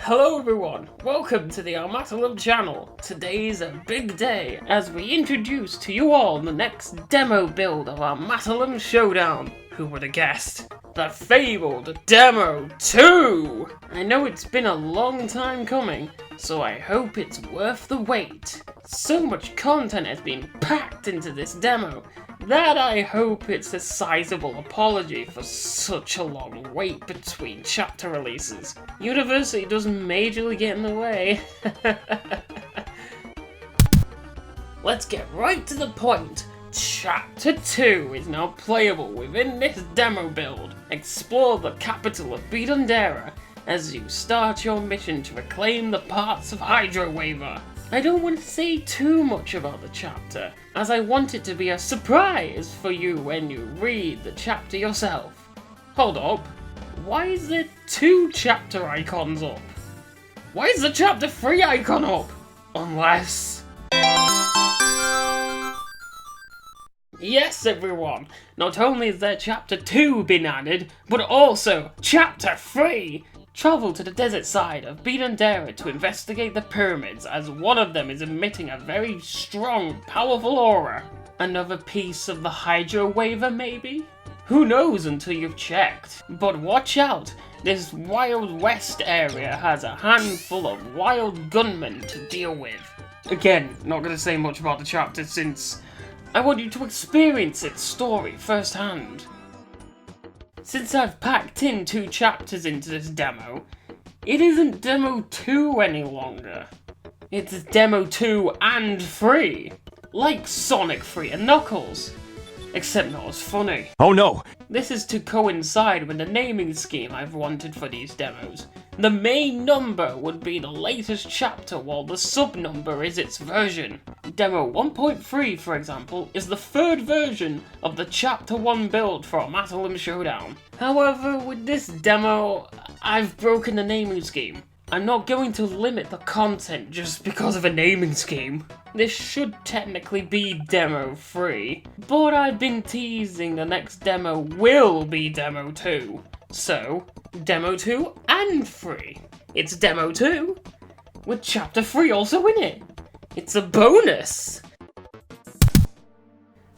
Hello everyone, welcome to the Armatelum channel. Today's a big day as we introduce to you all the next demo build of Armatelum Showdown. Who would have guessed? The fabled Demo 2! I know it's been a long time coming, so I hope it's worth the wait. So much content has been packed into this demo that I hope it's a sizable apology for such a long wait between chapter releases. University doesn't majorly get in the way. Let's get right to the point. Chapter 2 is now playable within this demo build. Explore the capital of Bidundera as you start your mission to reclaim the parts of Hydro Waver. I don't want to say too much about the chapter, as I want it to be a surprise for you when you read the chapter yourself. Hold up, why is there 2 chapter icons up? Why is the chapter 3 icon up? Unless... Yes everyone, not only has there chapter 2 been added, but also chapter 3! Travel to the desert side of Bidundera to investigate the pyramids, as one of them is emitting a very strong, powerful aura. Another piece of the Hydro Waver, maybe? Who knows until you've checked. But watch out, this Wild West area has a handful of wild gunmen to deal with. Again, not going to say much about the chapter since I want you to experience its story firsthand. Since I've packed in 2 chapters into this demo, it isn't Demo 2 any longer. It's Demo 2 and 3. Like Sonic 3 and Knuckles. Except not as funny. Oh no! This is to coincide with the naming scheme I've wanted for these demos. The main number would be the latest chapter while the sub-number is its version. Demo 1.3, for example, is the 3rd version of the Chapter 1 build for Armatelum Showdown. However, with this demo, I've broken the naming scheme. I'm not going to limit the content just because of a naming scheme. This should technically be Demo 3, but I've been teasing the next demo will be Demo 2. So, Demo 2 and 3. It's Demo 2, with Chapter 3 also in it. It's a bonus!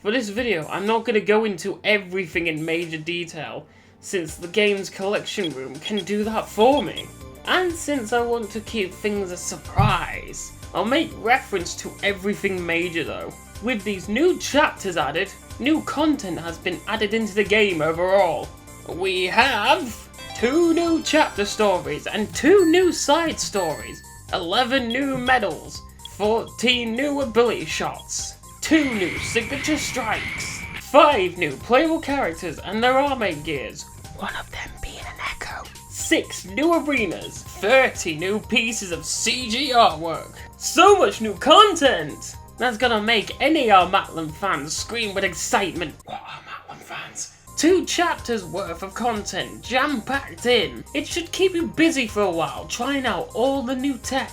For this video, I'm not going to go into everything in major detail, since the game's collection room can do that for me. And since I want to keep things a surprise, I'll make reference to everything major though. With these new chapters added, new content has been added into the game overall. We have 2 new chapter stories and 2 new side stories, 11 new medals, 14 new ability shots, 2 new signature strikes, 5 new playable characters and their Armate gears, one of them being an Echo, 6 new arenas, 30 new pieces of CG artwork. So much new content! That's gonna make any Armatelum fans scream with excitement. What Armatelum fans? 2 chapters worth of content jam-packed in. It should keep you busy for a while trying out all the new tech.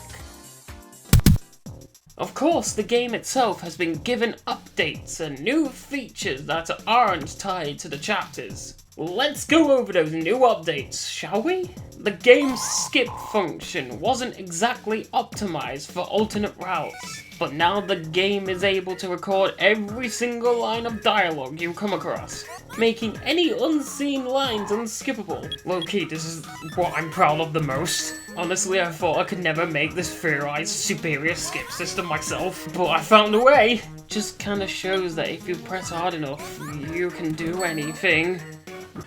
Of course, the game itself has been given updates and new features that aren't tied to the chapters. Let's go over those new updates, shall we? The game's skip function wasn't exactly optimized for alternate routes, but now the game is able to record every single line of dialogue you come across, making any unseen lines unskippable. Low-key, this is what I'm proud of the most. Honestly, I thought I could never make this theorized superior skip system myself, but I found a way. Just kinda shows that if you press hard enough, you can do anything.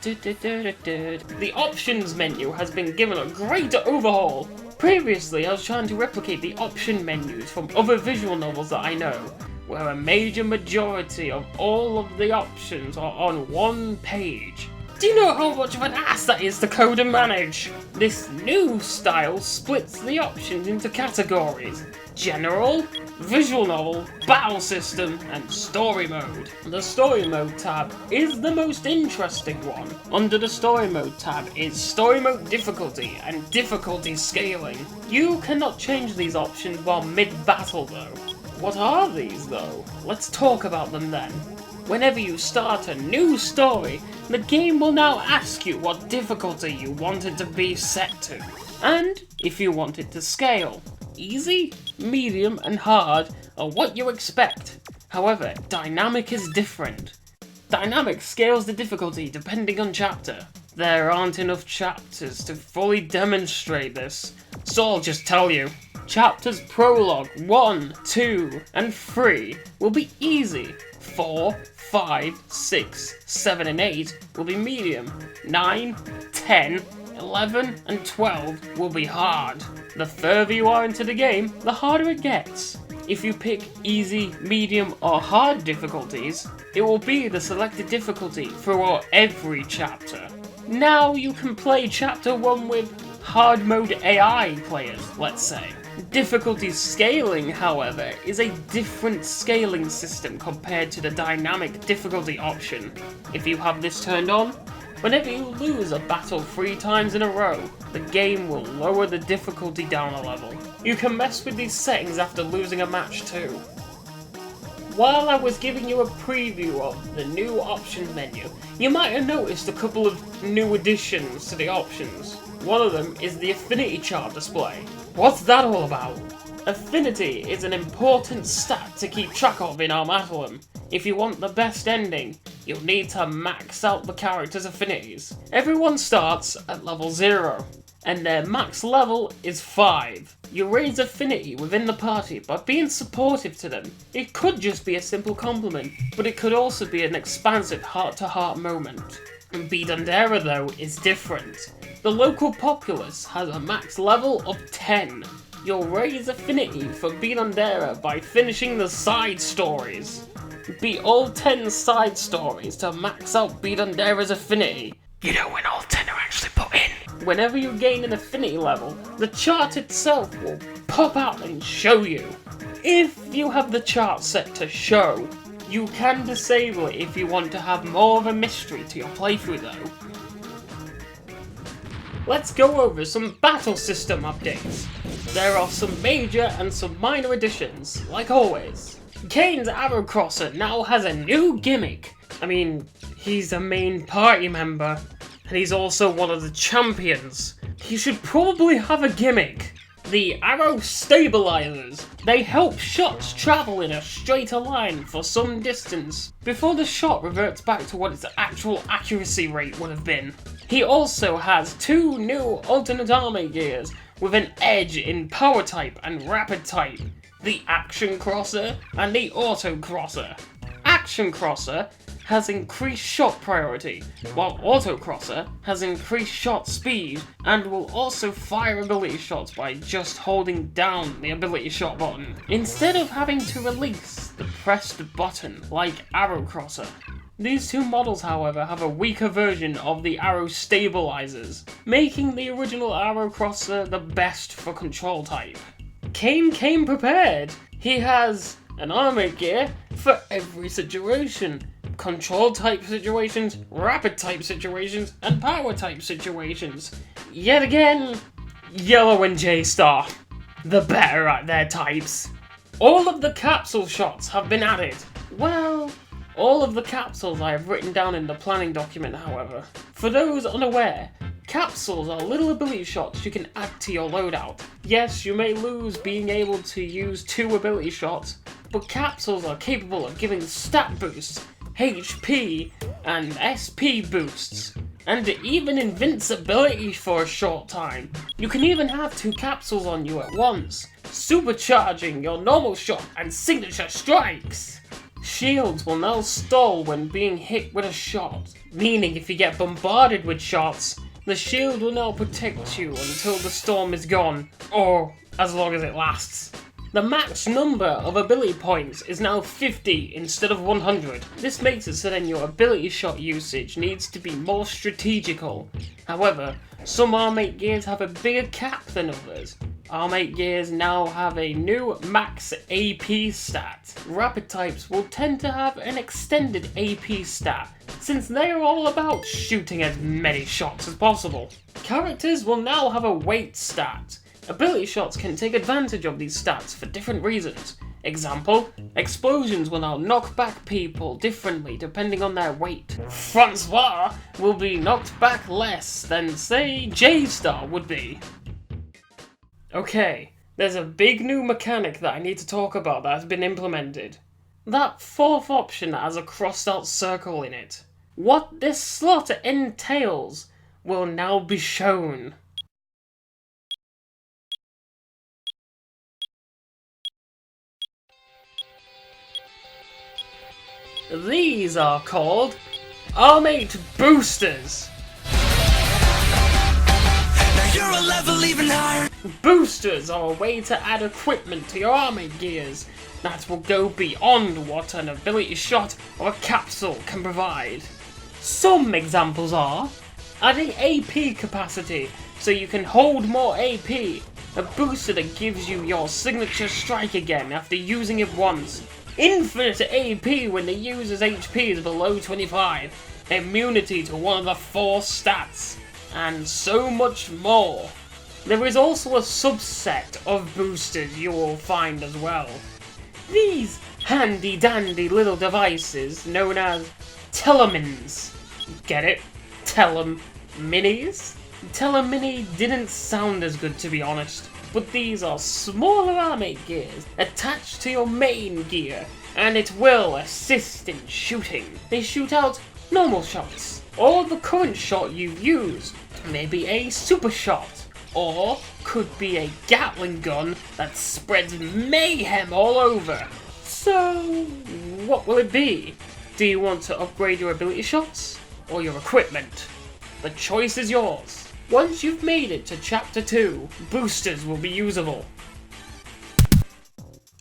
The options menu has been given a great overhaul. Previously, I was trying to replicate the option menus from other visual novels that I know, where a major majority of all of the options are on one page. Do you know how much of an ass that is to code and manage? This new style splits the options into categories: General, Visual Novel, Battle System, and Story Mode. The Story Mode tab is the most interesting one. Under the Story Mode tab is Story Mode Difficulty and Difficulty Scaling. You cannot change these options while mid-battle though. What are these though? Let's talk about them then. Whenever you start a new story, the game will now ask you what difficulty you want it to be set to. And if you want it to scale, easy, medium, and hard are what you expect. However, dynamic is different. Dynamic scales the difficulty depending on chapter. There aren't enough chapters to fully demonstrate this, so I'll just tell you. Chapters Prologue 1, 2, and 3 will be easy. 4, 5, 6, 7, and 8 will be medium. 9, 10, 11, and 12 will be hard. The further you are into the game, the harder it gets. If you pick easy, medium, or hard difficulties, it will be the selected difficulty throughout every chapter. Now you can play chapter 1 with hard mode AI players, let's say. Difficulty scaling, however, is a different scaling system compared to the dynamic difficulty option. If you have this turned on, whenever you lose a battle 3 times in a row, the game will lower the difficulty down a level. You can mess with these settings after losing a match too. While I was giving you a preview of the new options menu, you might have noticed a couple of new additions to the options. One of them is the Affinity Chart display. What's that all about? Affinity is an important stat to keep track of in Armatelum. If you want the best ending, you'll need to max out the character's affinities. Everyone starts at level 0, and their max level is 5. You raise affinity within the party by being supportive to them. It could just be a simple compliment, but it could also be an expansive heart-to-heart moment. Bidandera, though, is different. The local populace has a max level of 10. You'll raise affinity for Bidandera by finishing the side stories. Beat all 10 side stories to max out Bidandera's affinity. You know when all 10 are actually put in. Whenever you gain an affinity level, the chart itself will pop out and show you. If you have the chart set to show, you can disable it if you want to have more of a mystery to your playthrough though. Let's go over some battle system updates. There are some major and some minor additions, like always. Kane's Arrow Crosser now has a new gimmick. I mean, he's a main party member, and he's also one of the champions. He should probably have a gimmick. The Arrow Stabilizers. They help shots travel in a straighter line for some distance, before the shot reverts back to what its actual accuracy rate would have been. He also has 2 new alternate armor gears, with an edge in Power type and Rapid type. The Action Crosser and the Auto Crosser. Action Crosser has increased shot priority, while Auto Crosser has increased shot speed and will also fire ability shots by just holding down the ability shot button, instead of having to release the pressed button like Arrow Crosser. These 2 models, however, have a weaker version of the Arrow Stabilizers, making the original Arrow Crosser the best for control type. Kane came prepared. He has an armor gear for every situation. Control type situations, rapid type situations, and power type situations. Yet again, Yellow and J-Star, the better at their types. All of the capsule shots have been added. Well, all of the capsules I have written down in the planning document, however. For those unaware, capsules are little ability shots you can add to your loadout. Yes, you may lose being able to use 2 ability shots, but capsules are capable of giving stat boosts, HP and SP boosts, and even invincibility for a short time. You can even have 2 capsules on you at once, supercharging your normal shot and signature strikes. Shields will now stall when being hit with a shot, meaning if you get bombarded with shots, the shield will now protect you until the storm is gone, or as long as it lasts. The max number of ability points is now 50 instead of 100. This makes it so then your ability shot usage needs to be more strategical. However, some Armate gears have a bigger cap than others. Armate gears now have a new max AP stat. Rapid types will tend to have an extended AP stat, since they are all about shooting as many shots as possible. Characters will now have a weight stat. Ability shots can take advantage of these stats for different reasons. Example, explosions will now knock back people differently depending on their weight. Francois will be knocked back less than, say, J-Star would be. Okay, there's a big new mechanic that I need to talk about that has been implemented. That fourth option that has a crossed out circle in it. What this slot entails will now be shown. These are called Armate boosters. Now you're a level even higher. Boosters are a way to add equipment to your Armate gears that will go beyond what an ability shot or a capsule can provide. Some examples are adding AP capacity so you can hold more AP, a booster that gives you your signature strike again after using it once, infinite AP when the user's HP is below 25, immunity to one of the 4 stats, and so much more. There is also a subset of boosters you will find as well. These handy dandy little devices known as telemins. Get it? Teleminis? Telemini didn't sound as good, to be honest, but these are smaller Armate gears attached to your main gear, and it will assist in shooting. They shoot out normal shots, or the current shot you've used, maybe a super shot, or could be a Gatling gun that spreads mayhem all over. So, what will it be? Do you want to upgrade your ability shots, or your equipment? The choice is yours. Once you've made it to Chapter 2, boosters will be usable.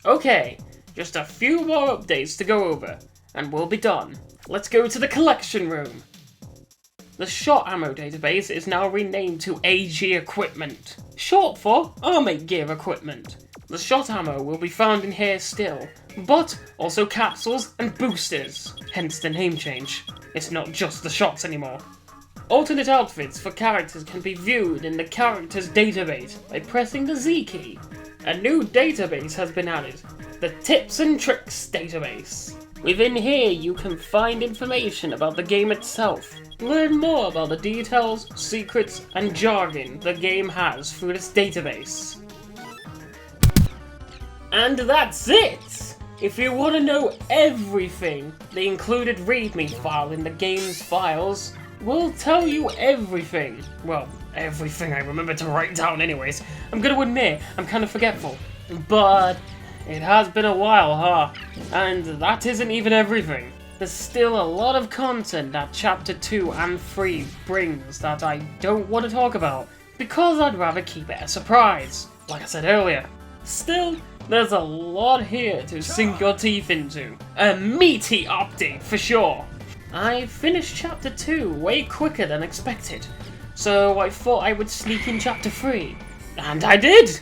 Okay, just a few more updates to go over, and we'll be done. Let's go to the collection room. The shot ammo database is now renamed to AG Equipment, short for Armate Gear Equipment. The shot ammo will be found in here still, but also capsules and boosters, hence the name change. It's not just the shots anymore. Alternate outfits for characters can be viewed in the characters database by pressing the Z key. A new database has been added, the Tips and Tricks database. Within here you can find information about the game itself, learn more about the details, secrets, and jargon the game has through this database. And that's it! If you want to know everything, the included README file in the game's files will tell you everything. Well, everything I remember to write down anyways. I'm gonna admit, I'm kind of forgetful. But it has been a while, huh? And that isn't even everything. There's still a lot of content that Chapter 2 and 3 brings that I don't want to talk about, because I'd rather keep it a surprise, like I said earlier. Still, there's a lot here to sink your teeth into. A meaty update for sure. I finished Chapter 2 way quicker than expected, so I thought I would sneak in Chapter 3. And I did!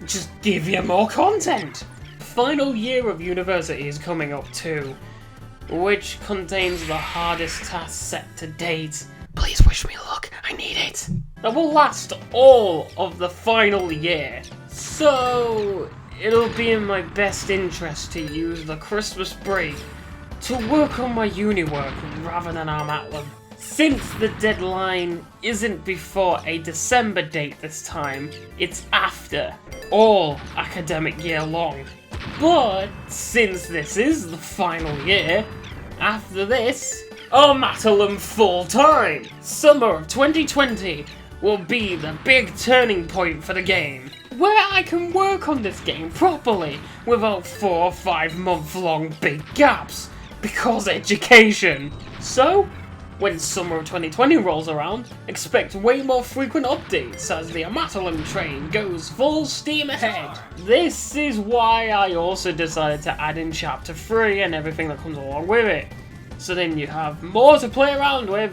Just give you more content! The final year of university is coming up too, which contains the hardest task set to date. Please wish me luck, I need it. That will last all of the final year. So, it'll be in my best interest to use the Christmas break to work on my uni work rather than Armatelum. Since the deadline isn't before a December date this time, it's after, all academic year long. But since this is the final year, after this, Armatelum full time! Summer of 2020 will be the big turning point for the game, where I can work on this game properly without 4 or 5 month long big gaps, because education. So, when summer of 2020 rolls around, expect way more frequent updates as the Armatelum train goes full steam ahead. This is why I also decided to add in Chapter 3 and everything that comes along with it. So then you have more to play around with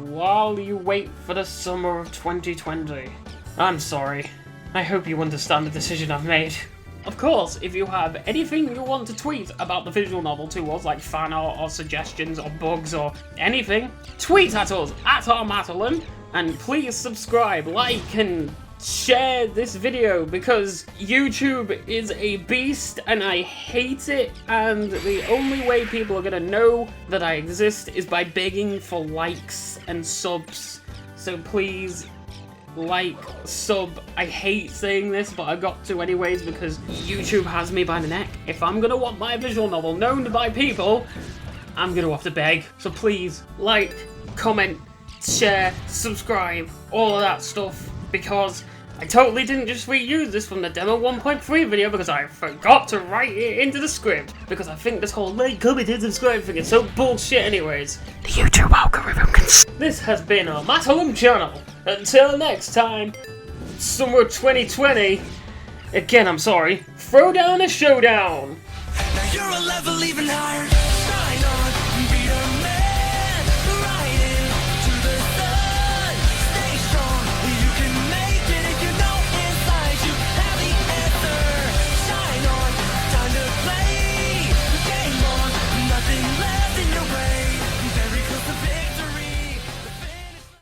while you wait for the summer of 2020. I'm sorry. I hope you understand the decision I've made. Of course, if you have anything you want to tweet about the visual novel to us, like fan art or suggestions or bugs or anything, tweet at us at Armatelum, and please subscribe, like, and share this video, because YouTube is a beast and I hate it, and the only way people are gonna know that I exist is by begging for likes and subs. So please, like, sub. I hate saying this, but I got to anyways because YouTube has me by the neck. If I'm gonna want my visual novel known by people, I'm gonna have to beg. So please, like, comment, share, subscribe, all of that stuff, because I totally didn't just reuse this from the demo 1.3 video because I forgot to write it into the script, because I think this whole like, comment, and subscribe thing is so bullshit anyways. The YouTube algorithm can This has been Armatelum Channel. Until next time, summer 2020, again I'm sorry, throw down a showdown! Now you're a level even higher.